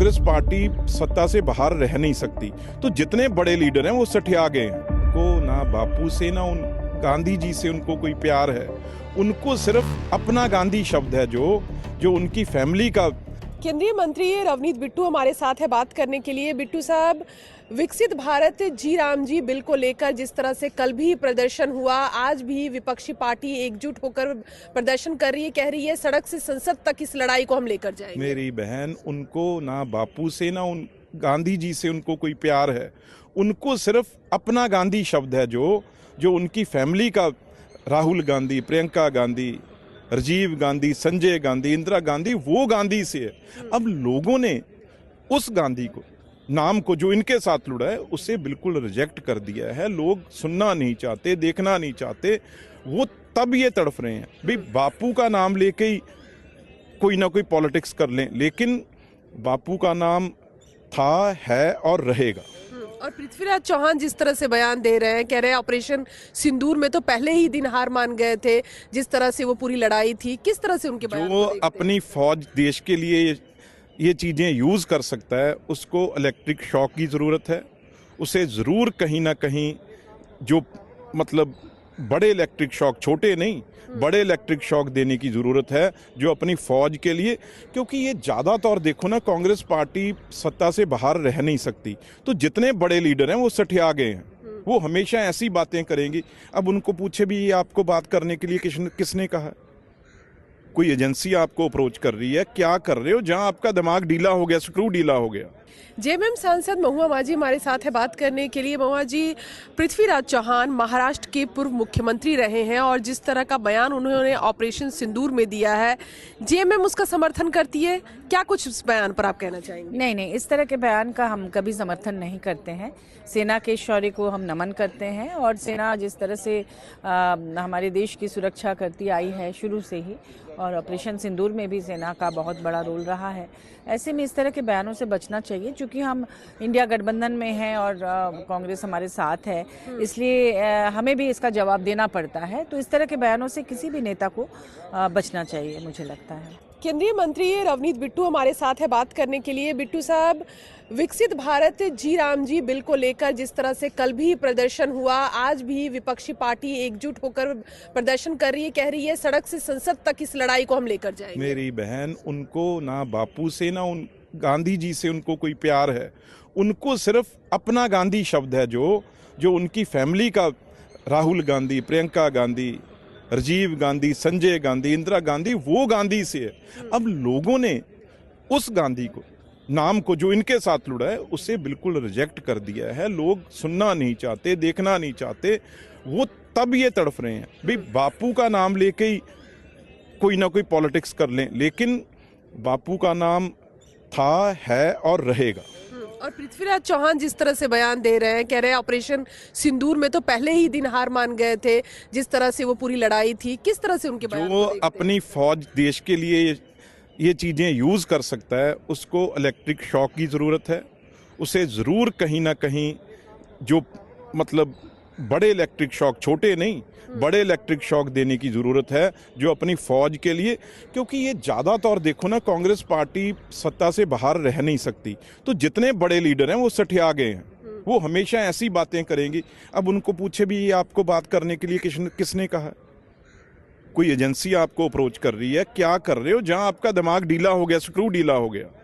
Congress party सत्ता से बाहर रह नहीं सकती। तो जितने बड़े लीडर हैं वो सठिया गए हैं। को ना बापू से ना उन गांधी जी से उनको कोई प्यार है। उनको सिर्फ अपना गांधी शब्द है जो उनकी फैमिली का। केंद्रीय मंत्री रवनीत बिट्टू हमारे साथ है बात करने के लिए। बिट्टू साहब, विकसित भारत जी राम जी बिल को लेकर जिस तरह से कल भी प्रदर्शन हुआ, आज भी विपक्षी पार्टी एकजुट होकर प्रदर्शन कर रही है, कह रही है सड़क से संसद तक इस लड़ाई को हम लेकर जाएंगे। मेरी बहन, उनको ना बापू से ना उन गांधी जी से उनको कोई प्यार है। उनको सिर्फ अपना गांधी शब्द है जो उनकी फैमिली का। राहुल गांधी, प्रियंका गांधी, राजीव गांधी, संजय गांधी, इंदिरा गांधी, वो गांधी से है। अब लोगों ने उस गांधी को, नाम को जो इनके साथ जुड़ा है, उसे बिल्कुल रिजेक्ट कर दिया है। लोग सुनना नहीं चाहते, देखना नहीं चाहते। वो तब ये तड़फ रहे हैं भाई बापू का नाम लेके ही कोई ना कोई पॉलिटिक्स कर लें, लेकिन बापू का नाम था, है और रहेगा। और पृथ्वीराज चौहान जिस तरह से बयान दे रहे हैं, कह रहे हैं ऑपरेशन सिंदूर में तो पहले ही दिन हार मान गए थे, जिस तरह से वो पूरी लड़ाई थी, किस तरह से उनके बयान जो अपनी फौज देश के लिए ये चीज़ें यूज़ कर सकता है, उसको इलेक्ट्रिक शॉक की ज़रूरत है। उसे ज़रूर कहीं ना कहीं जो मतलब बड़े इलेक्ट्रिक शॉक, छोटे नहीं, बड़े इलेक्ट्रिक शॉक देने की ज़रूरत है जो अपनी फौज के लिए। क्योंकि ये ज़्यादातर देखो ना, कांग्रेस पार्टी सत्ता से बाहर रह नहीं सकती। तो जितने बड़े लीडर हैं वो सठिया गए हैं। वो हमेशा ऐसी बातें करेंगी। अब उनको पूछे भी, ये आपको बात करने के लिए किसने कहा? कोई एजेंसी आपको अप्रोच कर रही है? क्या कर रहे हो? जहां आपका दिमाग ढीला हो गया, स्क्रू ढीला हो गया। जेएमएम सांसद महुआ माझी हमारे साथ है बात करने के लिए। महुआ जी, पृथ्वीराज चौहान महाराष्ट्र के पूर्व मुख्यमंत्री रहे हैं और जिस तरह का बयान उन्होंने ऑपरेशन सिंदूर में दिया है, जेएमएम उसका समर्थन करती है। क्या कुछ इस बयान पर आप कहना चाहेंगे? नहीं, इस तरह के बयान का हम कभी समर्थन नहीं करते हैं। सेना के शौर्य को हम नमन करते हैं और सेना जिस तरह से हमारे देश की सुरक्षा करती आई है शुरू से ही, और ऑपरेशन सिंदूर में भी सेना का बहुत बड़ा रोल रहा है। ऐसे में इस तरह के बयानों से बचना चाहिए, क्योंकि हम इंडिया गठबंधन में हैं और कांग्रेस हमारे साथ है, इसलिए हमें भी इसका जवाब देना पड़ता है। तो इस तरह के बयानों से किसी भी नेता को बचना चाहिए, मुझे लगता है। केंद्रीय मंत्री रवनीत बिट्टू हमारे साथ है बात करने के लिए। बिट्टू साहब, विकसित भारत जी राम जी बिल को लेकर जिस तरह से कल भी प्रदर्शन हुआ, आज भी विपक्षी पार्टी एकजुट होकर प्रदर्शन कर रही है, कह रही है सड़क से संसद तक इस लड़ाई को हम लेकर जाएंगे। मेरी बहन, उनको ना बापू से ना उन गांधी जी से उनको कोई प्यार है। उनको सिर्फ अपना गांधी शब्द है जो उनकी फैमिली का। राहुल गांधी, प्रियंका गांधी, राजीव गांधी, संजय गांधी, इंदिरा गांधी, वो गांधी से है। अब लोगों ने उस गांधी को, नाम को जो इनके साथ जुड़ा है, उसे बिल्कुल रिजेक्ट कर दिया है। लोग सुनना नहीं चाहते, देखना नहीं चाहते। वो तब ये तड़फ रहे हैं भाई बापू का नाम लेके ही कोई ना कोई पॉलिटिक्स कर लें, लेकिन बापू का नाम था, है और रहेगा। और पृथ्वीराज चौहान जिस तरह से बयान दे रहे हैं, कह रहे हैं ऑपरेशन सिंदूर में तो पहले ही दिन हार मान गए थे, जिस तरह से वो पूरी लड़ाई थी, किस तरह से उनके बयान जो अपनी फौज देश के लिए ये चीज़ें यूज़ कर सकता है, उसको इलेक्ट्रिक शॉक की ज़रूरत है। उसे ज़रूर कहीं ना कहीं जो मतलब बड़े इलेक्ट्रिक शॉक, छोटे नहीं, बड़े इलेक्ट्रिक शॉक देने की ज़रूरत है जो अपनी फौज के लिए। क्योंकि ये ज़्यादातर देखो ना, कांग्रेस पार्टी सत्ता से बाहर रह नहीं सकती। तो जितने बड़े लीडर हैं वो सठिया गए हैं। वो हमेशा ऐसी बातें करेंगी। अब उनको पूछे भी, ये आपको बात करने के लिए किसने कहा? कोई एजेंसी आपको अप्रोच कर रही है? क्या कर रहे हो? जहां आपका दिमाग ढीला हो गया, स्क्रू ढीला हो गया।